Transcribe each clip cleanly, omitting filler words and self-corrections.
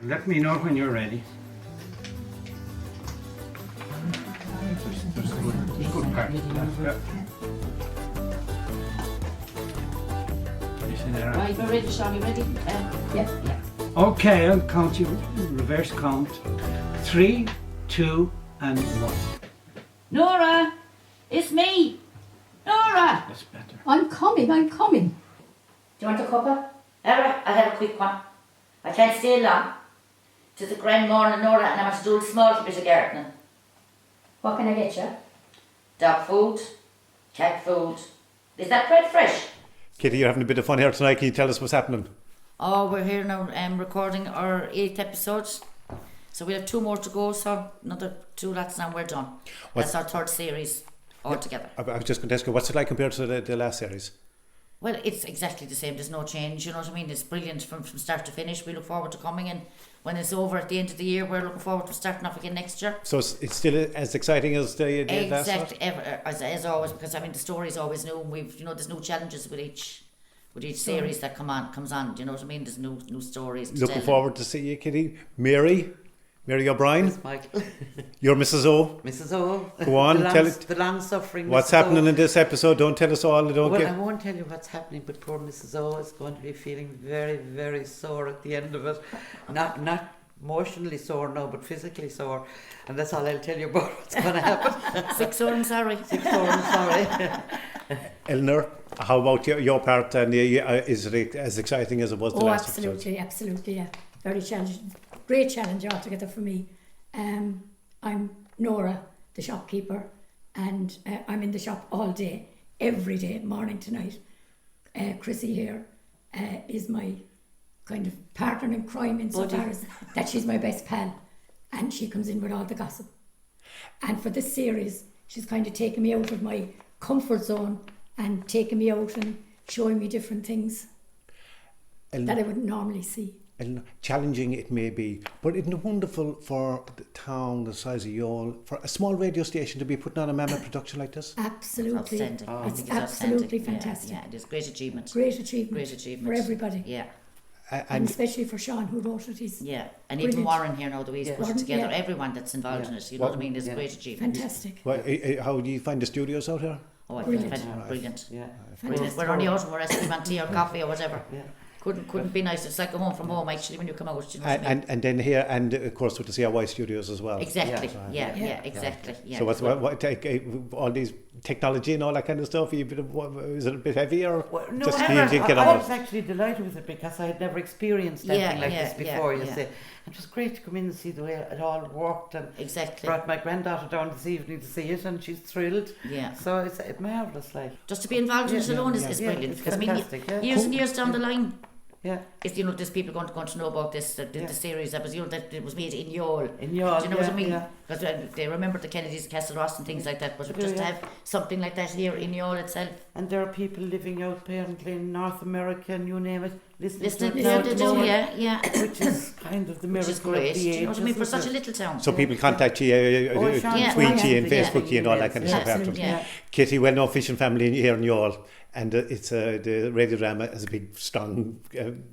Let me know when you're ready. There's good part. Right, we're ready, Sean, you ready? Yeah. Okay, I'll count you, reverse count. 3, 2, and 1. Nora! It's me! Nora! That's better. I'm coming. Do you want a cuppa? Alright, I'll have a quick one. I can't stay long. It's a grand morning, Nora, and I must do a small bit of gardening. What can I get you? Dog food, cat food. Is that bread fresh? Kitty, you're having a bit of fun here tonight. Can you tell us what's happening? Oh, we're here now recording our 8th episode. So we have 2 more to go, so another 2 lots and we're done. That's our 3rd series altogether. I was just going to ask you, what's it like compared to the last series? Well, it's exactly the same. There's no change, you know what I mean? It's brilliant from start to finish. We look forward to coming in. When it's over at the end of the year, we're looking forward to starting off again next year. So it's still as exciting as the last one? Exactly, as always, because I mean the story's always new. And we've, there's new challenges with each series that comes on. Do you know what I mean? There's new stories. Looking forward to see you, Kitty. Mary O'Brien. Yes, Michael. You're Mrs. O. Mrs. O. Go on, tell it. The long-suffering What's Mrs. happening O. in this episode? Don't tell us all. I won't tell you what's happening, but poor Mrs. O is going to be feeling very, very sore at the end of it. Not emotionally sore, no, but physically sore. And that's all I'll tell you about what's going to happen. Sick sore and sorry. Sick sore and sorry. Eleanor, how about your part? And is it as exciting as it was the last episode? Absolutely, yeah. Very challenging. Great challenge altogether for me. I'm Nora, the shopkeeper, and I'm in the shop all day, every day, morning to night. Chrissy here is my kind of partner in crime insofar as that she's my best pal, and she comes in with all the gossip. And for this series, she's kind of taken me out of my comfort zone and taken me out and showing me different things that I wouldn't normally see. And challenging it may be, but isn't it wonderful for the town the size of Youghal, for a small radio station to be putting on a mammoth production like this? Absolutely. It's outstanding. It's absolutely fantastic. Yeah, it is great achievement. Great achievement for everybody. Yeah. And especially for Sean, who wrote it. He's and brilliant. even Warren here now, the way he's put it together, everyone that's involved in it, you know what I mean, is a great achievement. Fantastic. Well, how do you find the studios out here? Oh, brilliant. Yeah. We're only out when we're resting on tea or coffee or whatever. Yeah. Couldn't be nice. It's like a home from home actually when you come out. You know what I mean? And then here, and of course with the CRY studios as well. Exactly. Yeah, exactly. Yeah. So what all these technology and all that kind of stuff? Is it a bit heavy or just I was actually delighted with it because I had never experienced anything like this before. You see, it was great to come in and see the way it all worked, and brought my granddaughter down this evening to see it, and she's thrilled. Yeah. So it's marvellous, like just to be involved in it alone is brilliant. Because I mean, years and years down the line. Yeah. If there's people going to know about this, the series that was that it was made in Youghal. In Youghal, do you know what I mean? Because they remember the Kennedys, Castle Ross and things like that. But just to have something like that here in Youghal itself. And there are people living out apparently in North America and you name it, listening to it. Yeah. Which is kind of the miracle. Which is great. Of the Do you know age, what I mean? For such a little town. So people contact you, tweet you and Facebook you and all that kind of stuff afterwards. Yeah. Kitty, well-known fishing family here in Youghal, and it's the radio drama has a big, strong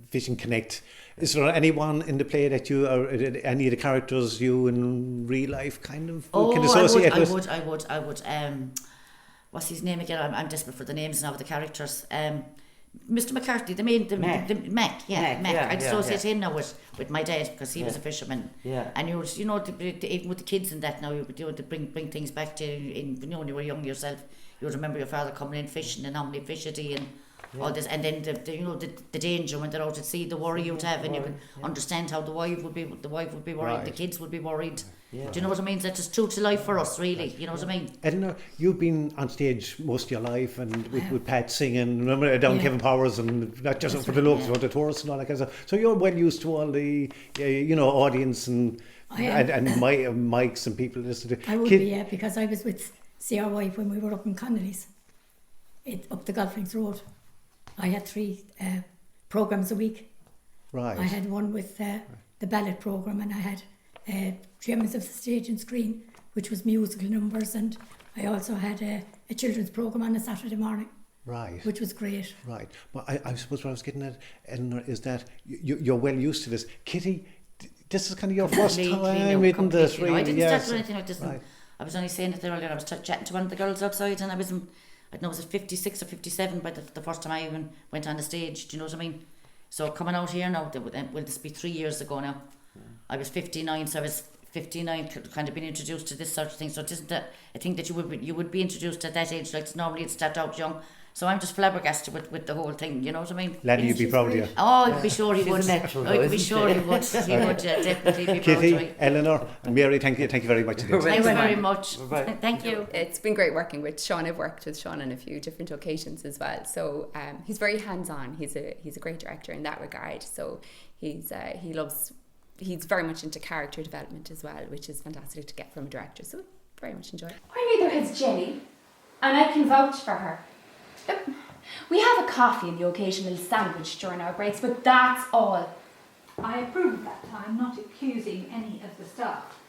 fishing connect. Is there anyone in the play that you, or any of the characters you in real life kind of can associate with? I would. What's his name again? I'm desperate for the names now of the characters. Mr. McCarthy, Mac. I'd associate him now with my dad because he was a fisherman. Yeah. And even with the kids and that now, you would bring things back to when you were young yourself. You would remember your father coming in fishing and how many fish had he and all this, and then the danger when they're out at sea, the worry you'd have, and you can understand how the wife would be worried, the kids would be worried. Yeah. Do you know what I mean? That's just true to life for us, really. You know what I mean? Eleanor, you've been on stage most of your life, and with Pat singing. Remember down Kevin Powers, and not just for the locals, but the tourists and all that kind of stuff. So you're well used to all the audience and mics and people listening to. I would be, because I was with CRY when we were up in Connolly's, up the Golf Links Road. I had 3 programmes a week. Right. I had one with the ballet programme, and I had Gems of the Stage and Screen, which was musical numbers, and I also had a children's programme on a Saturday morning. Right. Which was great. Right. Well, I suppose what I was getting at, Eleanor, is that you're well used to this. Kitty, this is kind of your first Completely time new, in this, completely new. I really. didn't Yes. start doing anything like this. Right. I was only saying it there earlier. I was chatting to one of the girls outside, and I was in, I don't know, was it 56 or 57 by the first time I even went on the stage. Do you know what I mean? So coming out here now, will this be 3 years ago now? I was 59, so I was 59, kind of being introduced to this sort of thing. So it isn't that I think that you would be introduced at that age, like normally you'd start out young. So I'm just flabbergasted with the whole thing, you know what I mean? Lenny, you'd be proud of you. Oh, I'd be sure he She's would. a natural, I'd though, be isn't sure she? he would. He would definitely be proud of Kitty, me. Eleanor, and Mary, thank you very much indeed. Thanks very much. Bye-bye. Thank you. It's been great working with Sean. I've worked with Sean on a few different occasions as well. So he's very hands-on. He's a great director in that regard. So he's very much into character development as well, which is fantastic to get from a director. So very much enjoy it. I'm either his Jenny, and I can vouch for her. We have a coffee and the occasional sandwich during our breaks, but that's all. I approve of that. I'm not accusing any of the staff.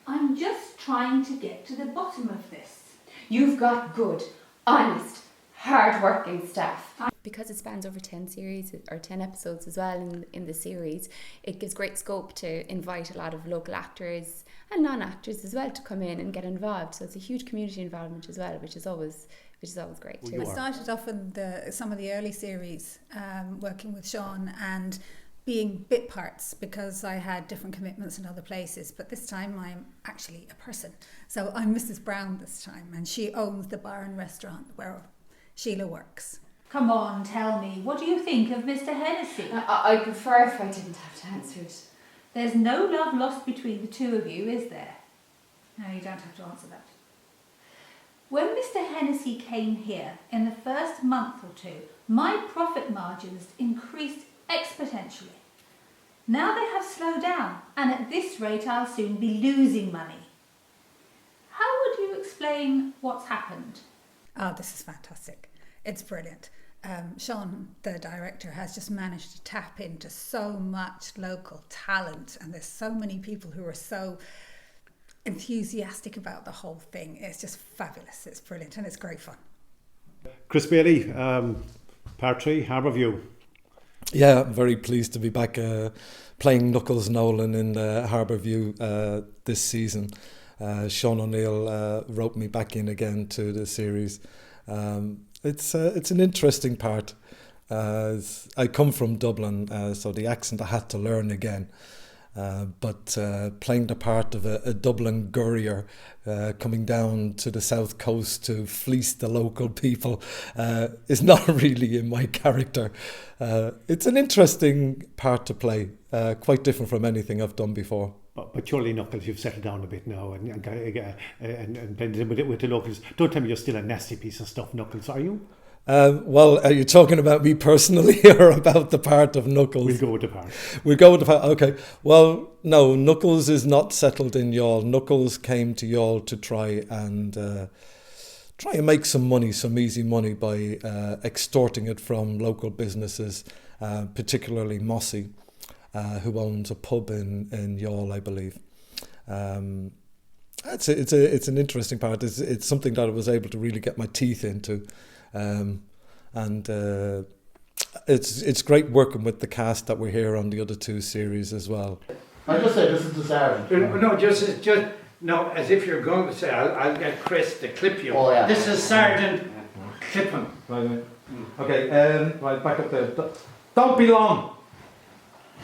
I'm just trying to get to the bottom of this. You've got good, honest, hard-working staff. Because it spans over 10 series or 10 episodes as well in the series, it gives great scope to invite a lot of local actors and non-actors as well to come in and get involved. So it's a huge community involvement as well, which is always great too. You I are. started off in some of the early series working with Sean and being bit parts because I had different commitments in other places, but this time I'm actually a person. So I'm Mrs. Brown this time, and she owns the bar and restaurant where Sheila works. Come on, tell me, what do you think of Mr. Hennessy? I'd prefer if I didn't have to answer it. There's no love lost between the two of you, is there? No, you don't have to answer that. When Mr. Hennessy came here in the first month or two, my profit margins increased exponentially. Now they have slowed down, and at this rate I'll soon be losing money. How would you explain what's happened? Oh, this is fantastic. It's brilliant. Sean, the director, has just managed to tap into so much local talent, and there's so many people who are so enthusiastic about the whole thing. It's just fabulous. It's brilliant, and it's great fun. Chris Bailey, Part 3, Harbour View. Yeah, I'm very pleased to be back playing Knuckles Nolan in Harbour View this season. Sean O'Neill wrote me back in again to the series. It's an interesting part. I come from Dublin, so the accent I had to learn again. But playing the part of a Dublin courier coming down to the south coast to fleece the local people is not really in my character. It's an interesting part to play, quite different from anything I've done before. But surely, Knuckles, you've settled down a bit now and blended in with the locals. Don't tell me you're still a nasty piece of stuff, Knuckles, are you? Well, are you talking about me personally or about the part of Knuckles? We'll go with the part. We'll go with the part, okay. Well, no, Knuckles is not settled in Youghal. Knuckles came to Youghal to try and make some money, some easy money by extorting it from local businesses, particularly Mossy, who owns a pub in Youghal, I believe. It's an interesting part. It's something that I was able to really get my teeth into. And it's great working with the cast that we're here on the other two series as well. I just say this is the sergeant. No, no, as if you're going to say, I'll get Chris to clip you. Oh, yeah. This is Sergeant Clipham. Right. Okay, right, back up there. Don't be long.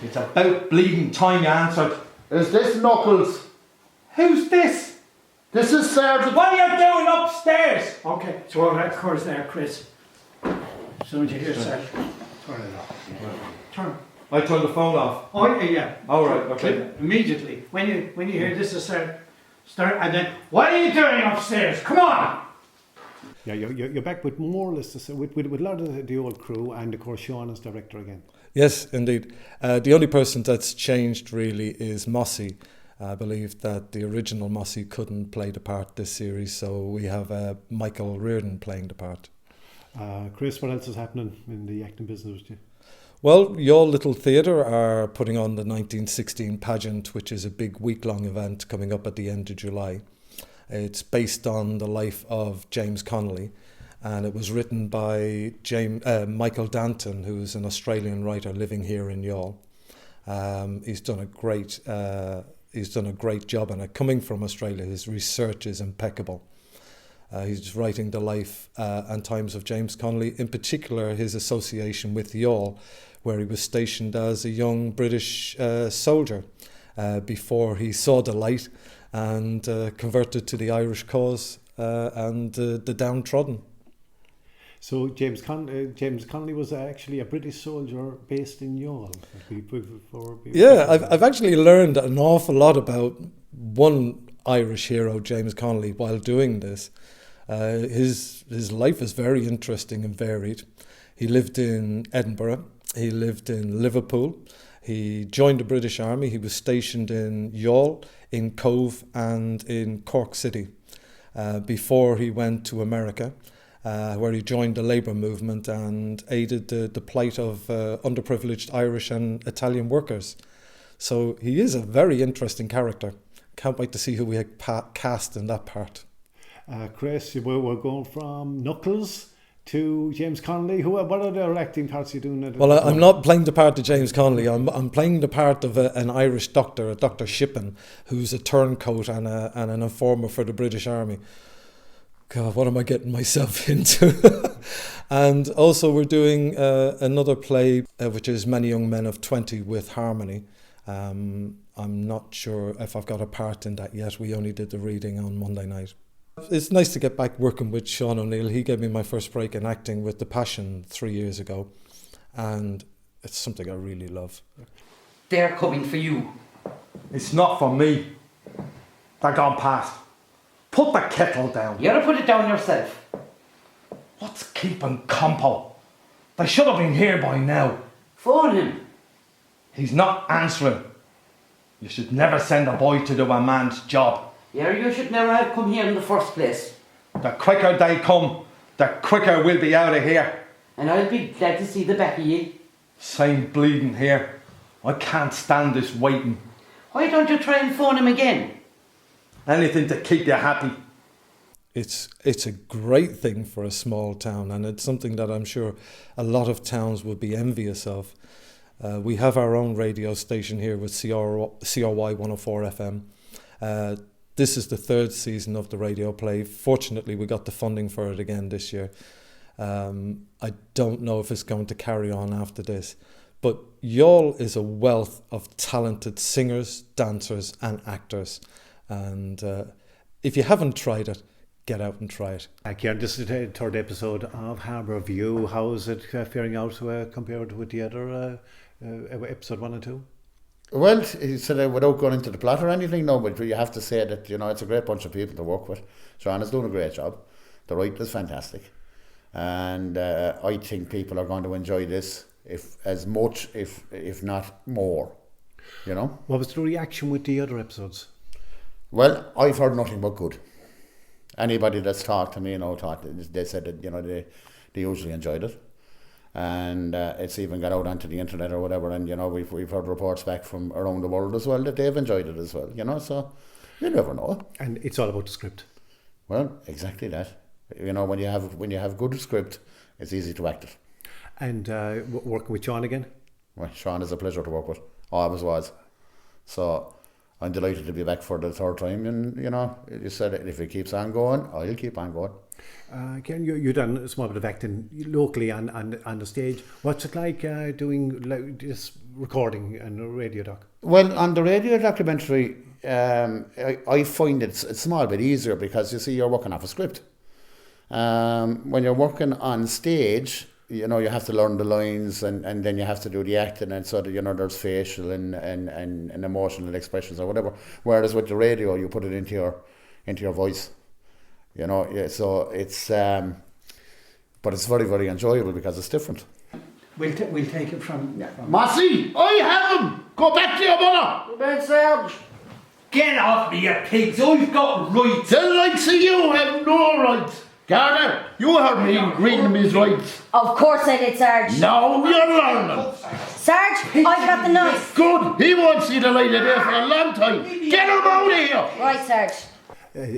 It's about bleeding time you answered. Is this Knuckles? Who's this? This is Sergeant. What are you doing upstairs? Okay, so all that course there, Chris. As soon as you hear Sergeant, turn it off. Turn. I turned the phone off. Oh yeah. All right, okay. Clip immediately. When you hear this is Sergeant, start and then what are you doing upstairs? Come on. Yeah, you're back with more or less with a lot of the old crew and of course Sean as director again. Yes, indeed. The only person that's changed really is Mossy. I believe that the original Mossy couldn't play the part this series, so we have Michael Reardon playing the part. Chris, what else is happening in the acting business with you? Well, Youghal Little Theatre are putting on the 1916 pageant, which is a big week-long event coming up at the end of July. It's based on the life of James Connolly, and it was written by Michael Danton, who's an Australian writer living here in Youghal. He's done a great job on it. Coming from Australia, his research is impeccable. He's writing the life and times of James Connolly, in particular his association with Youghal, where he was stationed as a young British soldier before he saw the light and converted to the Irish cause and the downtrodden. So James Connolly was actually a British soldier based in Youghal. Yeah, I've actually learned an awful lot about one Irish hero, James Connolly, while doing this. His life is very interesting and varied. He lived in Edinburgh. He lived in Liverpool. He joined the British Army. He was stationed in Youghal, in Cove and in Cork City before he went to America, where he joined the labour movement and aided the plight of underprivileged Irish and Italian workers. So he is a very interesting character. Can't wait to see who we cast in that part. Chris, we're going from Knuckles to James Connolly. What other acting parts are you doing? Well, I'm not playing the part of James Connolly. I'm playing the part of an Irish doctor, a Dr. Shippen, who's a turncoat and an informer for the British Army. God, what am I getting myself into? And also we're doing another play, which is Many Young Men of 20 with Harmony. I'm not sure if I've got a part in that yet. We only did the reading on Monday night. It's nice to get back working with Sean O'Neill. He gave me my first break in acting with The Passion 3 years ago, and it's something I really love. They're coming for you. It's not for me. They're gone past. Put the kettle down. You ought to put it down yourself. What's keeping Compo? They should have been here by now. Phone him. He's not answering. You should never send a boy to do a man's job. Yeah, you should never have come here in the first place. The quicker they come, the quicker we'll be out of here. And I'll be glad to see the back of ye. Same bleeding here. I can't stand this waiting. Why don't you try and phone him again? Anything to keep you happy. It's a great thing for a small town, and it's something that I'm sure a lot of towns would be envious of. We have our own radio station here with CRY 104 FM. This is the third season of the radio play. Fortunately, we got the funding for it again this year. I don't know if it's going to carry on after this. But Youghal is a wealth of talented singers, dancers and actors. And if you haven't tried it, get out and try it. Kieran, this is the third episode of Harbour View. How is it faring out compared with the other episode 1 and 2? Well, he said without going into the plot or anything, no, but you have to say that, it's a great bunch of people to work with. Sean is doing a great job. The writing is fantastic. And I think people are going to enjoy this if not more, What was the reaction with the other episodes? Well, I've heard nothing but good. Anybody that's talked to me, they said that, they usually enjoyed it. And it's even got out onto the internet or whatever, and we've heard reports back from around the world as well that they've enjoyed it as well, so you never know. And it's all about the script. Well, exactly that. When you have good script, it's easy to act it. And working with Sean again? Well, Sean is a pleasure to work with. Always was. So I'm delighted to be back for the third time, and you said if it keeps on going, I'll keep on going. Kieran, you've done a small bit of acting locally on the stage. What's it like doing this recording and a radio doc? Well, on the radio documentary, I find it's a small bit easier because you see you're working off a script. When you're working on stage, you have to learn the lines and then you have to do the acting, and so that, there's facial and emotional expressions or whatever. Whereas with the radio, you put it into your voice. So it's, but it's very, very enjoyable because it's different. We'll take it from... Massey, I have him! Go back to your mother! Ben Serge! Get off me, you pigs! I've got rights! The likes of you have no rights! Garner, you heard me reading his rights. Of course I did, Sarge. No, you're learning. Sarge, I've got the knife. Good, he won't see the light of day for a long time. Get him out of here! Right, Sarge.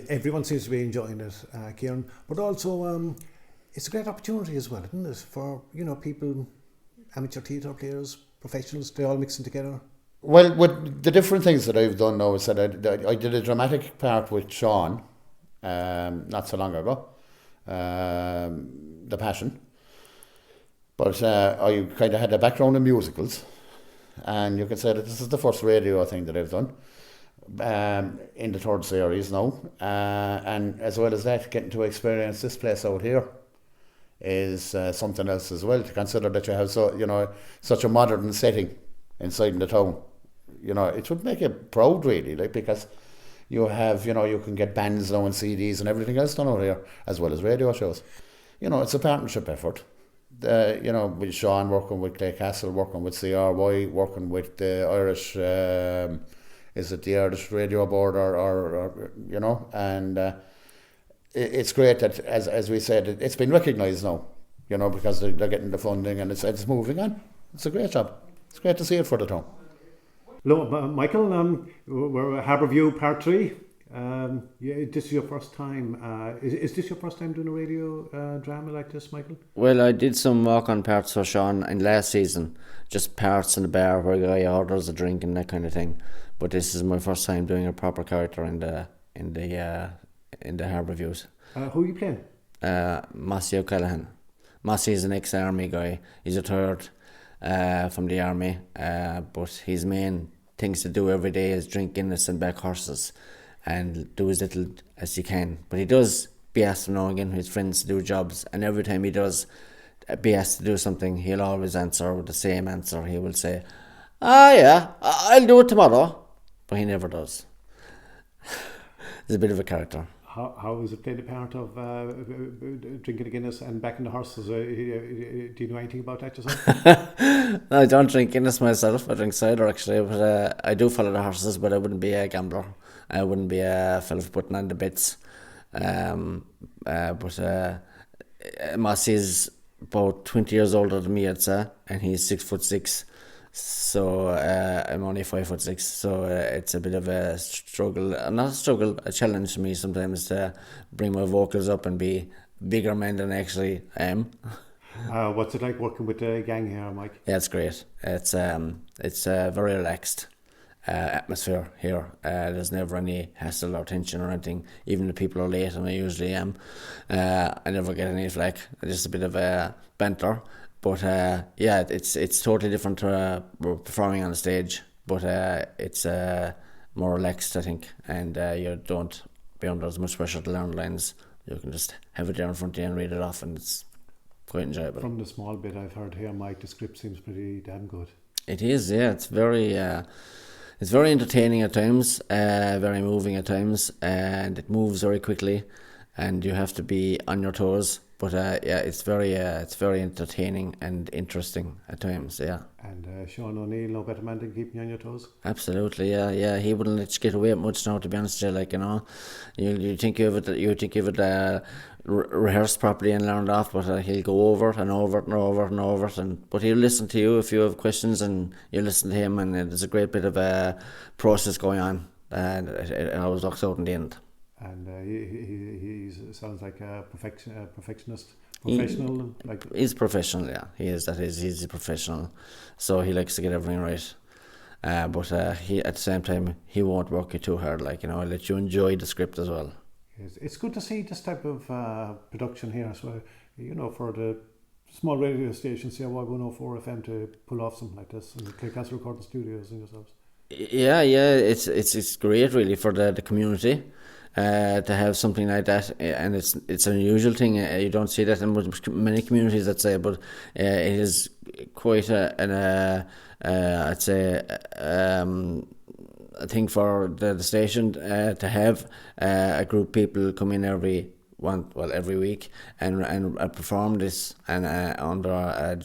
Everyone seems to be enjoying it, Kieran, but also it's a great opportunity as well, isn't it, for people, amateur theatre players, professionals, they all mixing together. Well, with the different things that I've done now is that I did a dramatic part with Sean not so long ago, The Passion. But I kind of had a background in musicals, and you can say that this is the first radio thing that I've done in the third series now. And as well as that, getting to experience this place out here is something else as well, to consider that you have such a modern setting inside the town. It would make you proud, really, like, because you have, you can get bands now and CDs and everything else done out here, as well as radio shows. It's a partnership effort. With Sean working with Claycastle, working with CRY, working with the Irish, is it the Irish Radio Board or and it's great that, as we said, it's been recognised now, because they're getting the funding and it's moving on. It's a great job. It's great to see it for the town. Hello, Michael. We're at Harbour View, Part 3. This is your first time. Is this your first time doing a radio drama like this, Michael? Well, I did some walk-on parts for Sean in last season, just parts in the bar where a guy orders a drink and that kind of thing. But this is my first time doing a proper character in the Harbour Views. Who are you playing? Mossy O'Callaghan. Mossy is an ex-army guy. He's retired from the army, but his main things to do every day is drink Guinness and back horses and do as little as he can. But he does be asked now and again with his friends to do jobs, and every time he does be asked to do something, he'll always answer with the same answer. He will say, yeah, I'll do it tomorrow. But he never does. He's a bit of a character. How is it playing the part of drinking a Guinness and backing the horses? Do you know anything about that yourself? No, I don't drink Guinness myself. I drink cider actually, but I do follow the horses. But I wouldn't be a gambler. I wouldn't be a fella for putting on the bets. But Mossy is about 20 years older than me, I'd say, and he's 6'6". So I'm only 5'6", so it's a bit of a struggle, not a struggle, a challenge for me sometimes to bring my vocals up and be bigger man than I actually am. What's it like working with the gang here, Mike? Yeah, it's great. It's a very relaxed atmosphere here. There's never any hassle or tension or anything. Even if people are late, and I usually am, I never get any flack. Just a bit of a banter. But yeah, it's totally different to performing on the stage. But it's more relaxed, I think, and you don't be under as much pressure to learn lines. You can just have it there in front of you and read it off, and it's quite enjoyable. From the small bit I've heard here, Mike, the script seems pretty damn good. It is, yeah. It's very entertaining at times, very moving at times, and it moves very quickly, and you have to be on your toes. But yeah, it's very entertaining and interesting at times, yeah. And Sean O'Neill, no better man than keeping you on your toes? Absolutely, yeah. He wouldn't let you get away with much now, to be honest with you. Like, you think you have it rehearsed properly and learned off, but he'll go over it and over it and over it and over it. But he'll listen to you if you have questions, and you listen to him, and there's a great bit of a process going on, and it always works out in the end. And he sounds like a perfectionist, professional. He's professional, yeah. He's a professional, so he likes to get everything right. But he, at the same time, he won't work you too hard. Like, he'll let you enjoy the script as well. It's good to see this type of production here. So for the small radio stations, Y104 FM, to pull off something like this, and the Claycastle Recording Studios and yourselves. Yeah, it's great really for the community. To have something like that, and it's an unusual thing. You don't see that in many communities, I'd say, but it is quite a thing for the station to have a group of people come in every week and perform this, and under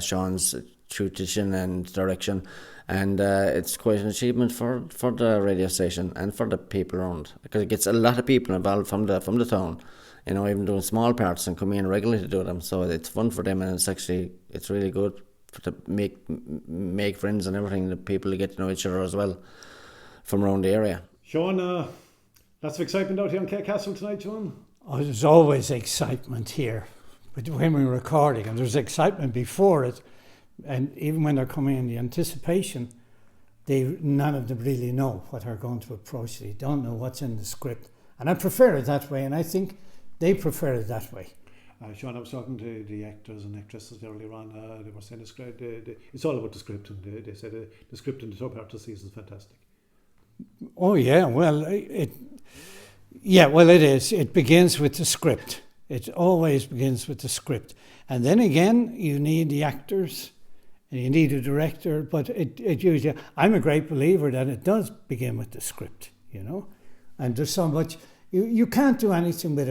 Sean's tuition and direction. And it's quite an achievement for the radio station and for the people around, because it gets a lot of people involved from the town, even doing small parts and coming in regularly to do them. So it's fun for them, and it's really good to make friends and everything. The people to get to know each other as well from around the area. Sean, lots of excitement out here in Claycastle tonight, Sean. Oh, there's always excitement here, but when we're recording, and there's excitement before it. And even when they're coming in, the anticipation none of them really know what are going to approach. They don't know what's in the script. And I prefer it that way, and I think they prefer it that way. Sean, I was talking to the actors and actresses earlier on. They were saying it's all about the script, and they said the script in the top part of the season is fantastic. Oh yeah, well, it is. It begins with the script. It always begins with the script, and then again, you need the actors, and you need a director. But it usually, I'm a great believer that it does begin with the script, and there's so much you can't do anything with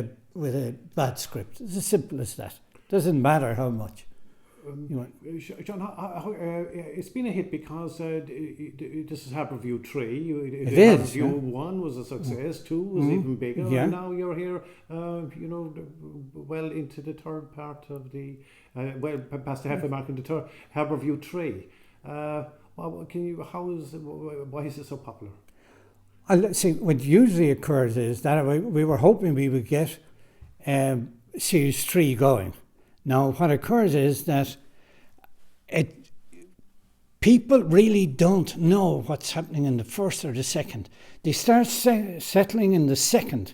a bad script. It's as simple as that. Doesn't matter how much. John, it's been a hit because this is Harbour View 3. It is. Harbour View 1 was a success, 2 was even bigger, and now you're here, well into the third part of the, past the halfway mark in the third, Harbour View 3. Why is it so popular? See, what usually occurs is that we were hoping we would get Series 3 going. Now, what occurs is that people really don't know what's happening in the first or the second. They start settling in the second.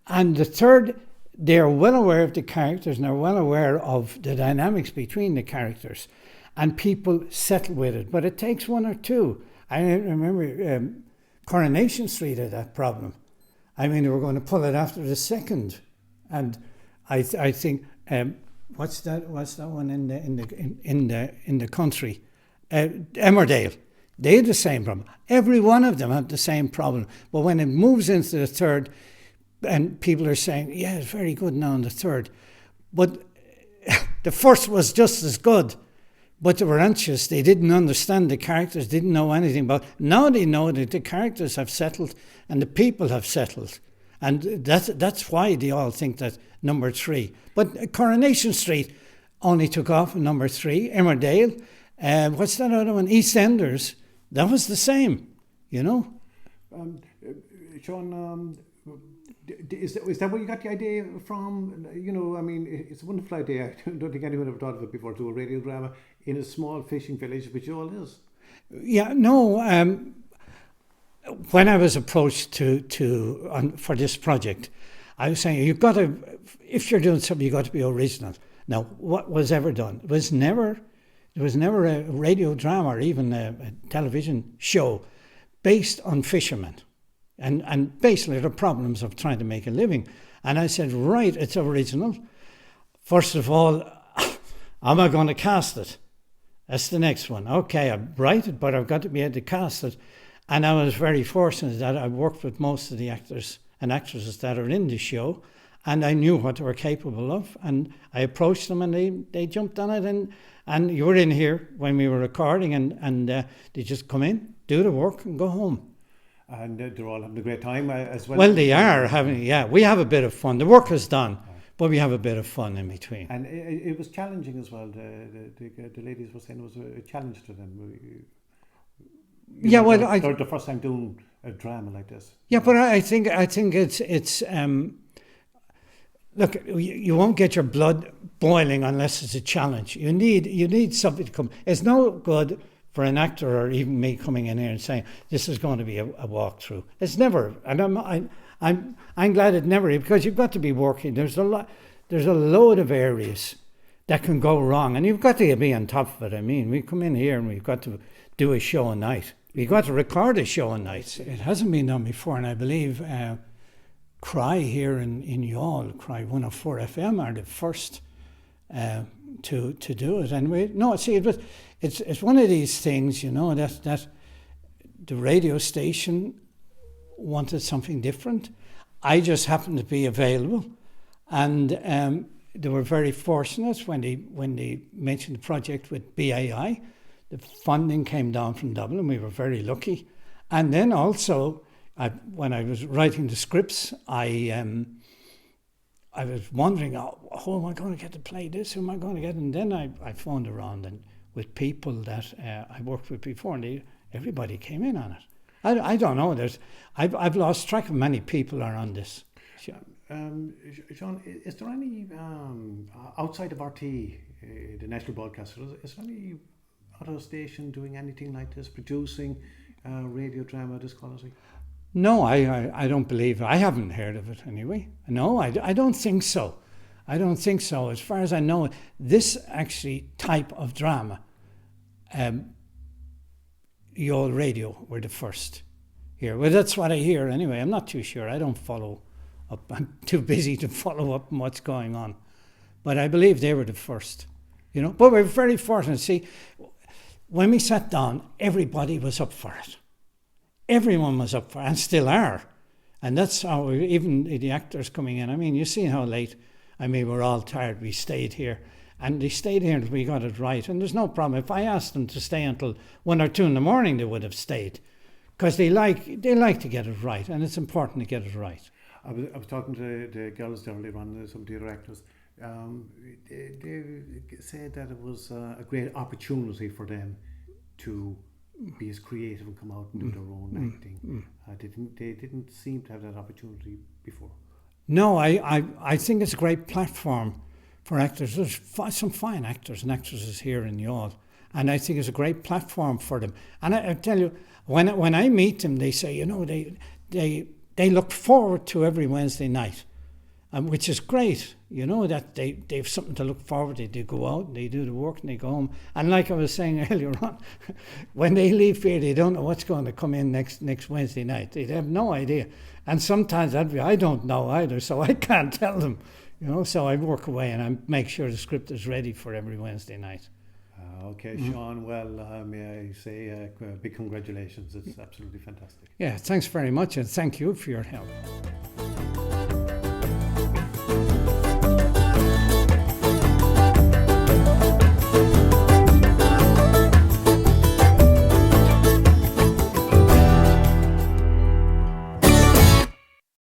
And the third, they're well aware of the characters and they're well aware of the dynamics between the characters. And people settle with it. But it takes one or two. I remember Coronation Street had that problem. I mean, they were going to pull it after the second. And I think... What's that one in the country? Emmerdale. They had the same problem. Every one of them had the same problem. But when it moves into the third, and people are saying, yeah, it's very good now in the third. But the first was just as good. But they were anxious. They didn't understand the characters, didn't know anything about it. Now they know that the characters have settled and the people have settled. And that's why they all think that number 3. But Coronation Street only took off in number 3. Emmerdale, what's that other one? EastEnders. That was the same, Sean, is that where you got the idea from? I mean, it's a wonderful idea. I don't think anyone ever thought of it before, to a radio drama in a small fishing village, which Youghal is. Yeah, no. When I was approached for this project, I was saying, if you're doing something, you've got to be original. Now, what was ever done? There was never a radio drama or even a television show based on fishermen and basically the problems of trying to make a living. And I said, right, it's original. First of all, am I going to cast it? That's the next one. Okay, I write it, but I've got to be able to cast it. And I was very fortunate that I worked with most of the actors and actresses that are in the show, and I knew what they were capable of, and I approached them and they jumped on it, and you were in here when we were recording, and they just come in, do the work and go home. And they're all having a great time as well. Well, they are having, we have a bit of fun. The work is done, but we have a bit of fun in between. And it was challenging as well. The ladies were saying it was a challenge to them. They're the first time doing a drama like this. Yeah, but I think it's look, you won't get your blood boiling unless it's a challenge. You need something to come. It's no good for an actor or even me coming in here and saying this is going to be a walkthrough. It's never, and I'm glad it never, because you've got to be working. There's a load of areas that can go wrong, and you've got to be on top of it. I mean, we come in here and we've got to do a show a night. We've got to record a show a night. It hasn't been done before, and I believe Cry here in Youghal, Cry 104 FM are the first to do it. And it's one of these things, that the radio station wanted something different. I just happened to be available, and they were very fortunate when they mentioned the project with BAI. The funding came down from Dublin. We were very lucky. And then also, when I was writing the scripts, I was wondering, who am I going to get to play this? Who am I going to get? And then I phoned around and with people that I worked with before, and everybody came in on it. I don't know. I've lost track of many people are on this. Sean, is there any outside of RT, the national broadcaster, is there any other station doing anything like this, producing radio drama of this quality? No, I don't believe it. I haven't heard of it anyway. No, I don't think so. I don't think so. As far as I know, this actually type of drama, Youghal Radio were the first here. Well, that's what I hear anyway. I'm not too sure. I don't follow up. I'm too busy to follow up on what's going on. But I believe they were the first, you know. But we're very fortunate. See, when we sat down, everybody was up for it. Everyone was up for it, and still are. And that's how, even the actors coming in, I mean, you see how late, I mean, we're all tired, we stayed here. And they stayed here until we got it right. And there's no problem. If I asked them to stay until 1 or 2 in the morning, they would have stayed. Because they like to get it right, and it's important to get it right. I was talking to the girls earlier on, some of the directors. They said that it was a great opportunity for them to be as creative and come out and do their own acting. They didn't seem to have that opportunity before. No, I think it's a great platform for actors. There's some fine actors and actresses here in Youghal, and I think it's a great platform for them. And I tell you, when I meet them, they say, you know, they look forward to every Wednesday night, which is great. You know, that they have something to look forward to. They go out, they do the work, and they go home. And like I was saying earlier on, when they leave here, they don't know what's going to come in next Wednesday night. They have no idea. And sometimes I don't know either, so I can't tell them. You know, so I work away and I make sure the script is ready for every Wednesday night. Okay, Sean, well, may I say big congratulations. It's absolutely fantastic. Yeah, thanks very much, and thank you for your help.